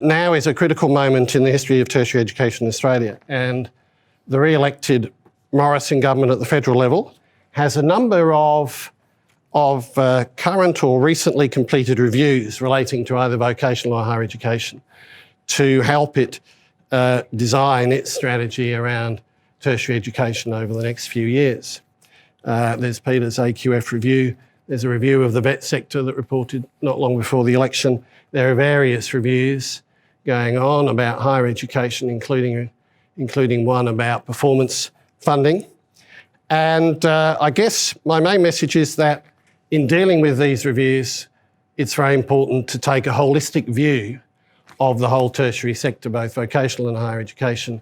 Now is a critical moment in the history of tertiary education in Australia, and the re-elected Morrison government at the federal level has a number of current or recently completed reviews relating to either vocational or higher education to help it design its strategy around tertiary education over the next few years. There's Peter's AQF review. There's a review of the vet sector that reported not long before the election. There are various reviews going on about higher education, including one about performance funding. And I guess my main message is that in dealing with these reviews, it's very important to take a holistic view of the whole tertiary sector, both vocational and higher education,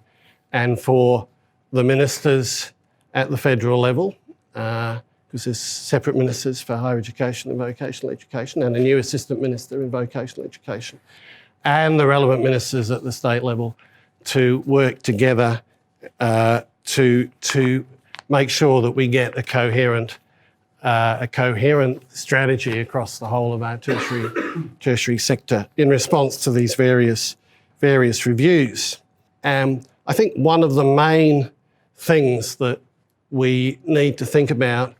and for the ministers at the federal level, because there's separate ministers for higher education and vocational education, and a new assistant minister in vocational education, and the relevant ministers at the state level to work together to make sure that we get a coherent strategy across the whole of our tertiary sector in response to these various reviews. I think one of the main things that we need to think about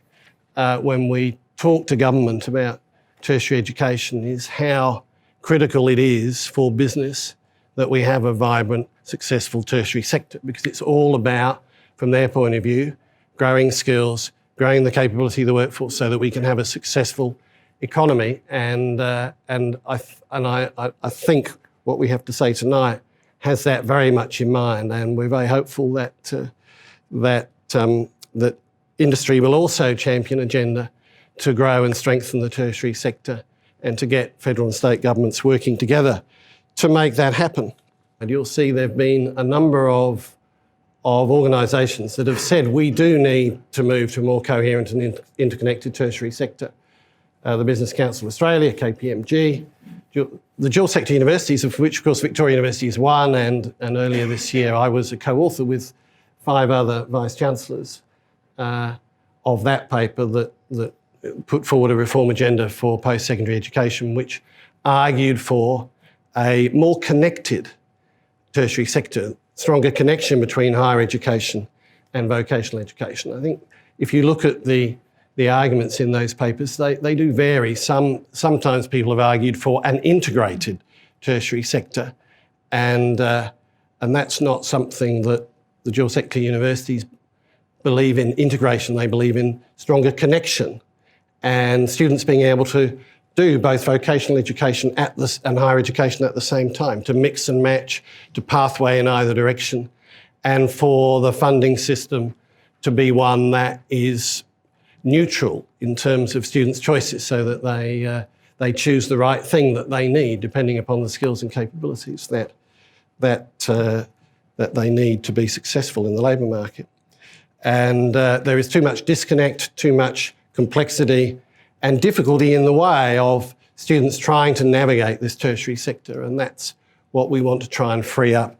when we talk to government about tertiary education is how critical it is for business that we have a vibrant, successful tertiary sector, because it's all about, from their point of view, growing skills, growing the capability of the workforce so that we can have a successful economy. And I think what we have to say tonight has that very much in mind, and we're very hopeful that industry will also champion agenda to grow and strengthen the tertiary sector and to get federal and state governments working together to make that happen. And you'll see there have been a number of organisations that have said we do need to move to a more coherent and interconnected tertiary sector. The Business Council of Australia, KPMG, the dual sector universities, of which of course Victoria University is one, and earlier this year I was a co-author with 5 other Vice-Chancellors of that paper that put forward a reform agenda for post-secondary education, which argued for a more connected tertiary sector, stronger connection between higher education and vocational education. I think if you look at the arguments in those papers, they do vary. Sometimes people have argued for an integrated tertiary sector, and that's not something that the dual sector universities believe in. Integration, they believe in stronger connection and students being able to do both vocational education and higher education at the same time, to mix and match, to pathway in either direction, and for the funding system to be one that is neutral in terms of students' choices, so that they choose the right thing that they need, depending upon the skills and capabilities that they need to be successful in the labour market. And there is too much disconnect, too much complexity and difficulty in the way of students trying to navigate this tertiary sector, and that's what we want to try and free up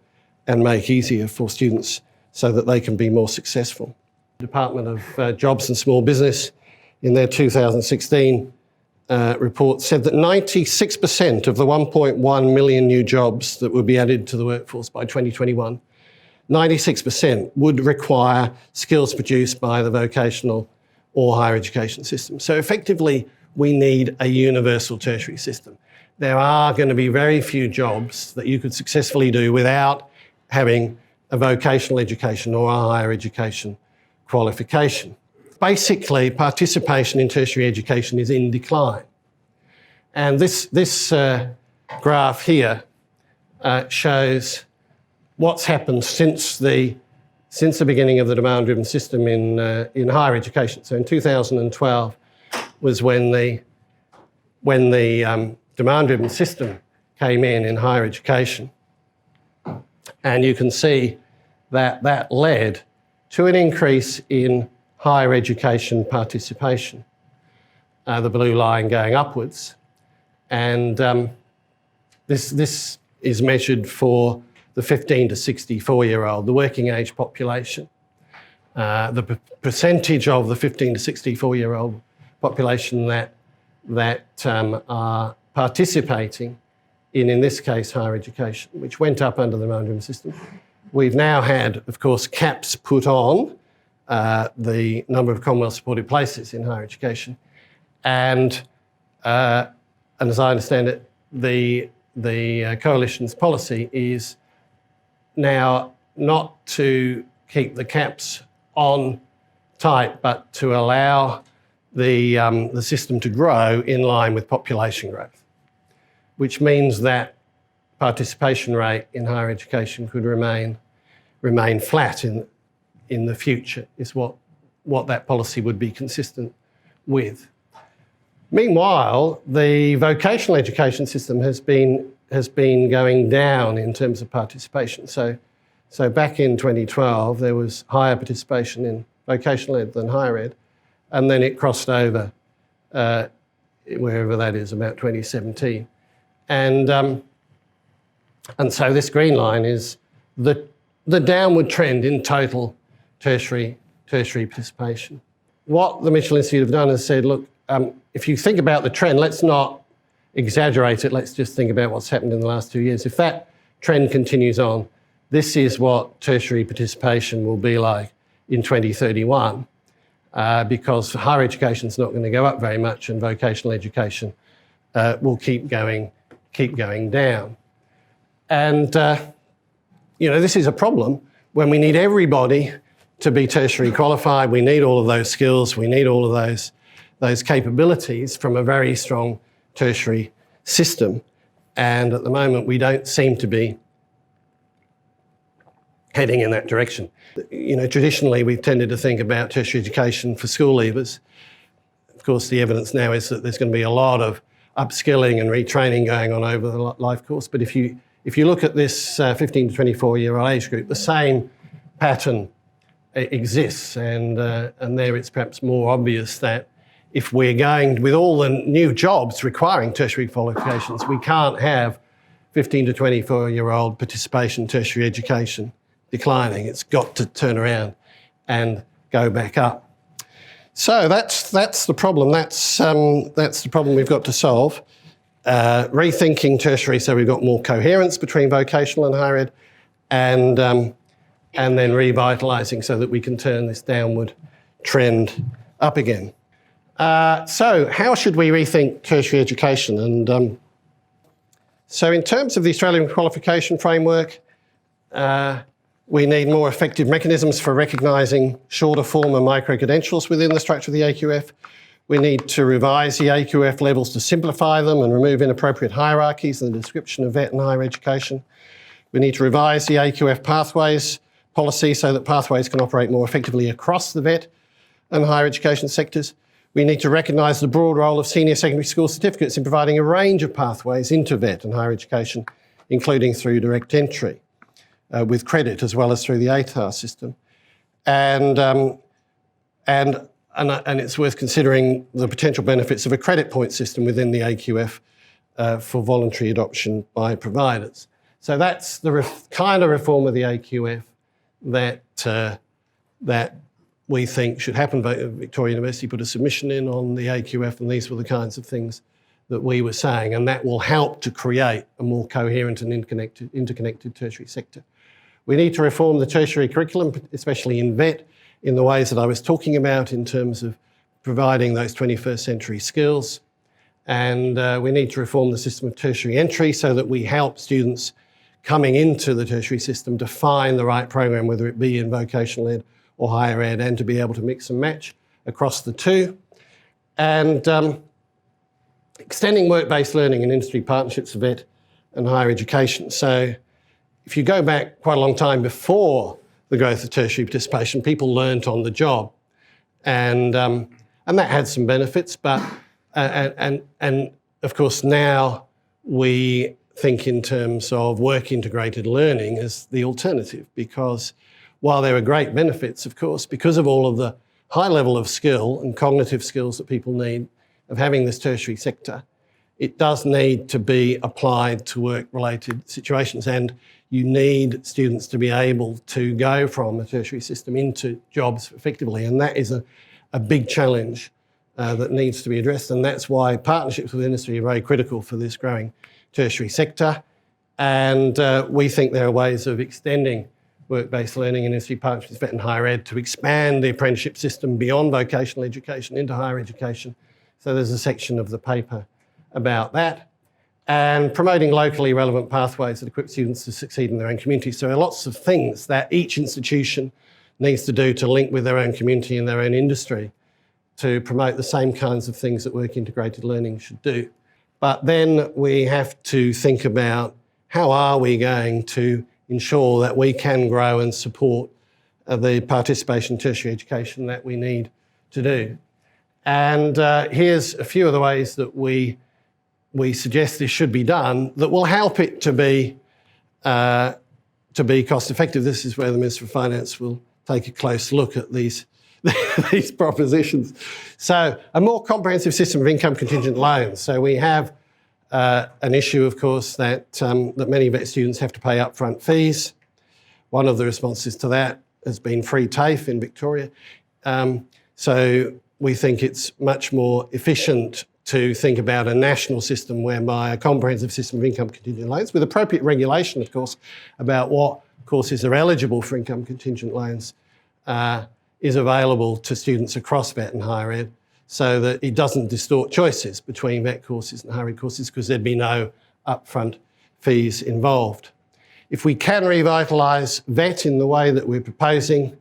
and make easier for students so that they can be more successful. The Department of Jobs and Small Business, in their 2016 report, said that 96% of the 1.1 million new jobs that would be added to the workforce by 2021, 96% would require skills produced by the vocational or higher education system. So effectively, we need a universal tertiary system. There are going to be very few jobs that you could successfully do without having a vocational education or a higher education qualification. Basically, participation in tertiary education is in decline. And this graph here shows what's happened since the beginning of the demand-driven system in higher education. So in 2012 was when the demand-driven system came in higher education. And you can see that led to an increase in higher education participation, the blue line going upwards. And this is measured for the 15 to 64-year-old, the working age population. The percentage of the 15 to 64-year-old population that are participating in this case, higher education, which went up under the Mandarin system. We've now had, of course, caps put on the number of Commonwealth-supported places in higher education. And as I understand it, the coalition's policy is now not to keep the caps on tight, but to allow the system to grow in line with population growth, which means that participation rate in higher education could remain flat in the future, is what that policy would be consistent with. Meanwhile, the vocational education system has been going down in terms of participation. So back in 2012, there was higher participation in vocational ed than higher ed, and then it crossed over wherever that is, about 2017. And so this green line is the downward trend in total tertiary participation. What the Mitchell Institute have done is said, look, if you think about the trend, let's not exaggerate it, let's just think about what's happened in the last 2 years. If that trend continues on, this is what tertiary participation will be like in 2031, because higher education is not going to go up very much and vocational education will keep going down. And this is a problem when we need everybody to be tertiary qualified. We need all of those skills. We need all of those capabilities from a very strong tertiary system. And at the moment, we don't seem to be heading in that direction. Traditionally, we've tended to think about tertiary education for school leavers. Of course, the evidence now is that there's going to be a lot of upskilling and retraining going on over the life course. But if you look at this 15 to 24-year-old age group, the same pattern exists, and there it's perhaps more obvious that if we're going with all the new jobs requiring tertiary qualifications, we can't have 15 to 24-year-old participation in tertiary education declining. It's got to turn around and go back up. So that's the problem. That's the problem we've got to solve. Rethinking tertiary so we've got more coherence between vocational and higher ed, and then revitalising so that we can turn this downward trend up again. So how should we rethink tertiary education? And so in terms of the Australian qualification framework, we need more effective mechanisms for recognising shorter form and micro-credentials within the structure of the AQF. We need to revise the AQF levels to simplify them and remove inappropriate hierarchies in the description of VET and higher education. We need to revise the AQF pathways policy so that pathways can operate more effectively across the VET and higher education sectors. We need to recognise the broad role of senior secondary school certificates in providing a range of pathways into VET and higher education, including through direct entry, with credit as well as through the ATAR system. And it's worth considering the potential benefits of a credit point system within the AQF for voluntary adoption by providers. So that's the kind of reform of the AQF that we think should happen. Victoria University put a submission in on the AQF, and these were the kinds of things that we were saying, and that will help to create a more coherent and interconnected tertiary sector. We need to reform the tertiary curriculum, especially in VET, in the ways that I was talking about in terms of providing those 21st century skills. And we need to reform the system of tertiary entry so that we help students coming into the tertiary system to find the right program, whether it be in vocational ed or higher ed, and to be able to mix and match across the two. And extending work-based learning and industry partnerships for VET and higher education. So if you go back quite a long time before the growth of tertiary participation, people learnt on the job, and that had some benefits. But and of course now we think in terms of work-integrated learning as the alternative, because while there are great benefits, of course, because of all of the high level of skill and cognitive skills that people need of having this tertiary sector, it does need to be applied to work-related situations, and you need students to be able to go from a tertiary system into jobs effectively, and that is a big challenge that needs to be addressed, and that's why partnerships with industry are very critical for this growing tertiary sector. And we think there are ways of extending work-based learning and industry partnerships with vet and higher ed to expand the apprenticeship system beyond vocational education into higher education. So there's a section of the paper about that. And promoting locally relevant pathways that equip students to succeed in their own community. So there are lots of things that each institution needs to do to link with their own community and their own industry to promote the same kinds of things that work integrated learning should do. But then we have to think about how are we going to ensure that we can grow and support the participation in tertiary education that we need to do. And here's a few of the ways that we suggest this should be done that will help it to be cost effective. This is where the Minister of Finance will take a close look at these these propositions. So a more comprehensive system of income contingent loans. So we have an issue, of course, that many vet students have to pay upfront fees. One of the responses to that has been free TAFE in Victoria. So we think it's much more efficient to think about a national system whereby a comprehensive system of income contingent loans with appropriate regulation, of course, about what courses are eligible for income contingent loans is available to students across vet and higher ed so that it doesn't distort choices between vet courses and higher ed courses because there'd be no upfront fees involved. If we can revitalise vet in the way that we're proposing,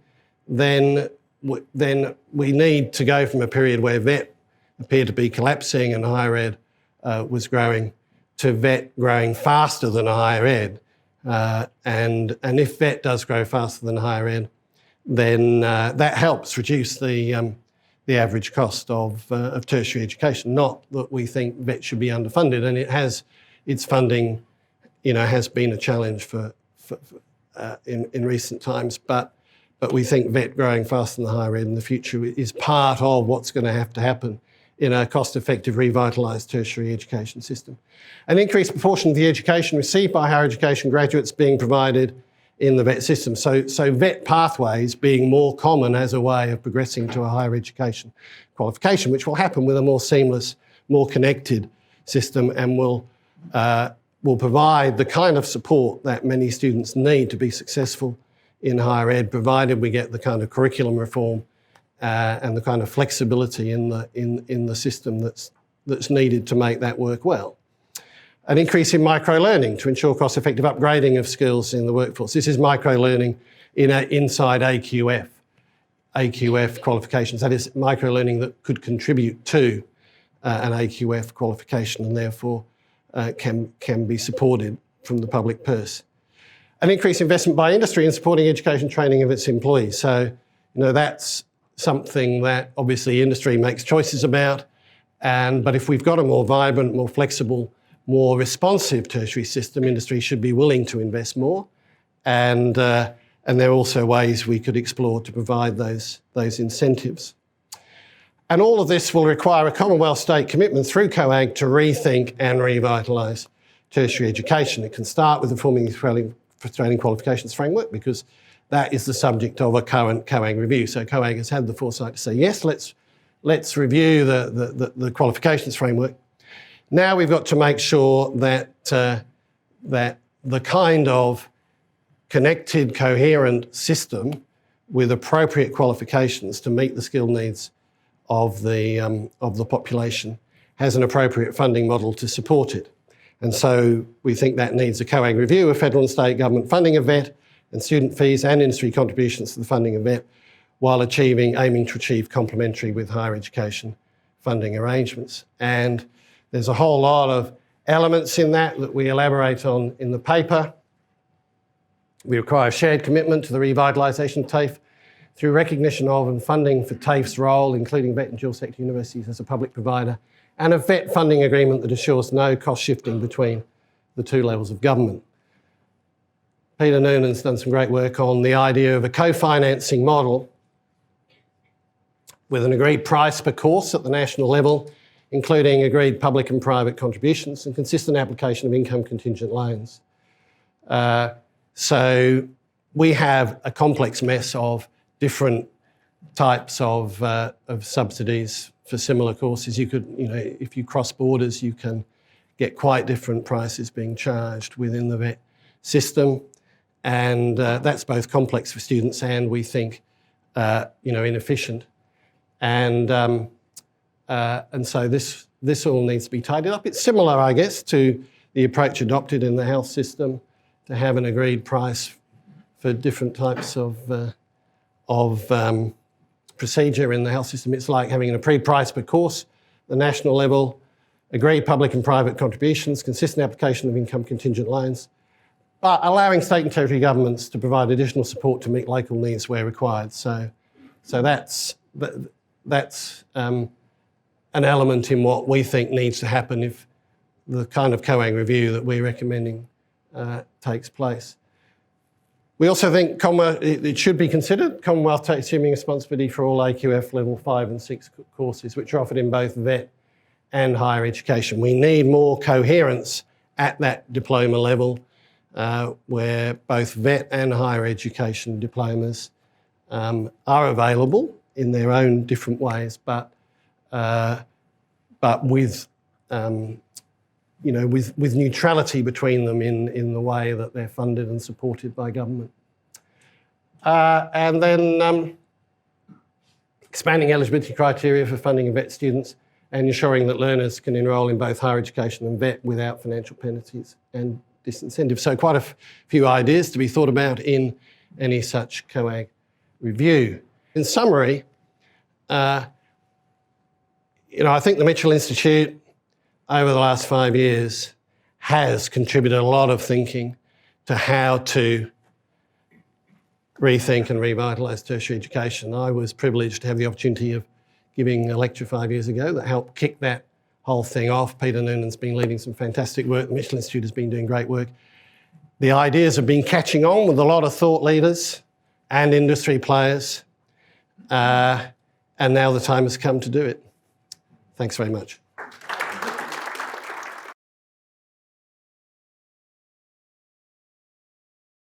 then we need to go from a period where vet appeared to be collapsing and higher ed was growing to vet growing faster than higher ed. And if vet does grow faster than higher ed, then that helps reduce the average cost of tertiary education. Not that we think vet should be underfunded, and its funding, has been a challenge in recent times. But we think vet growing faster than higher ed in the future is part of what's going to have to happen in a cost-effective, revitalised tertiary education system. An increased proportion of the education received by higher education graduates being provided in the vet system. So vet pathways being more common as a way of progressing to a higher education qualification, which will happen with a more seamless, more connected system and will provide the kind of support that many students need to be successful in higher ed, provided we get the kind of curriculum reform and the kind of flexibility in the system that's needed to make that work well. An increase in micro-learning to ensure cost-effective upgrading of skills in the workforce. This is micro-learning inside AQF qualifications. That is micro-learning that could contribute to an AQF qualification and therefore can be supported from the public purse. An increased investment by industry in supporting education training of its employees. So, that's something that obviously industry makes choices about. But if we've got a more vibrant, more flexible, more responsive tertiary system, industry should be willing to invest more. And there are also ways we could explore to provide those incentives. And all of this will require a Commonwealth state commitment through COAG to rethink and revitalise tertiary education. It can start with reforming the Australian Qualifications Framework because that is the subject of a current COAG review. So COAG has had the foresight to say, yes, let's review the qualifications framework. Now we've got to make sure that the kind of connected, coherent system with appropriate qualifications to meet the skill needs of the population has an appropriate funding model to support it. And so we think that needs a COAG review of federal and state government funding of vet and student fees and industry contributions to the funding of vet while aiming to achieve complementary with higher education funding arrangements. And there's a whole lot of elements in that we elaborate on in the paper. We require a shared commitment to the revitalisation of TAFE through recognition of and funding for TAFE's role, including vet and dual sector universities as a public provider, and a vet funding agreement that assures no cost shifting between the two levels of government. Peter Noonan's done some great work on the idea of a co-financing model with an agreed price per course at the national level, including agreed public and private contributions and consistent application of income contingent loans. So we have a complex mess of different types of subsidies for similar courses. You could, if you cross borders, you can get quite different prices being charged within the VET system. And that's both complex for students and, we think, inefficient. And so this all needs to be tidied up. It's similar, I guess, to the approach adopted in the health system to have an agreed price for different types of procedure in the health system. It's like having an agreed price per course, the national level, agreed public and private contributions, consistent application of income contingent loans, but allowing state and territory governments to provide additional support to meet local needs where required. So that's an element in what we think needs to happen if the kind of COAG review that we're recommending takes place. We also think it should be considered, Commonwealth assuming responsibility for all AQF level 5 and 6 courses, which are offered in both VET and higher education. We need more coherence at that diploma level, where both VET and higher education diplomas are available in their own different ways, but with with neutrality between them in the way that they're funded and supported by government. And then expanding eligibility criteria for funding of VET students and ensuring that learners can enrol in both higher education and VET without financial penalties and disincentives. So quite a few ideas to be thought about in any such COAG review. In summary, I think the Mitchell Institute over the last 5 years has contributed a lot of thinking to how to rethink and revitalise tertiary education. I was privileged to have the opportunity of giving a lecture 5 years ago that helped kick that whole thing off. Peter Noonan's been leading some fantastic work. The Mitchell Institute has been doing great work. The ideas have been catching on with a lot of thought leaders and industry players, and now the time has come to do it. Thanks very much.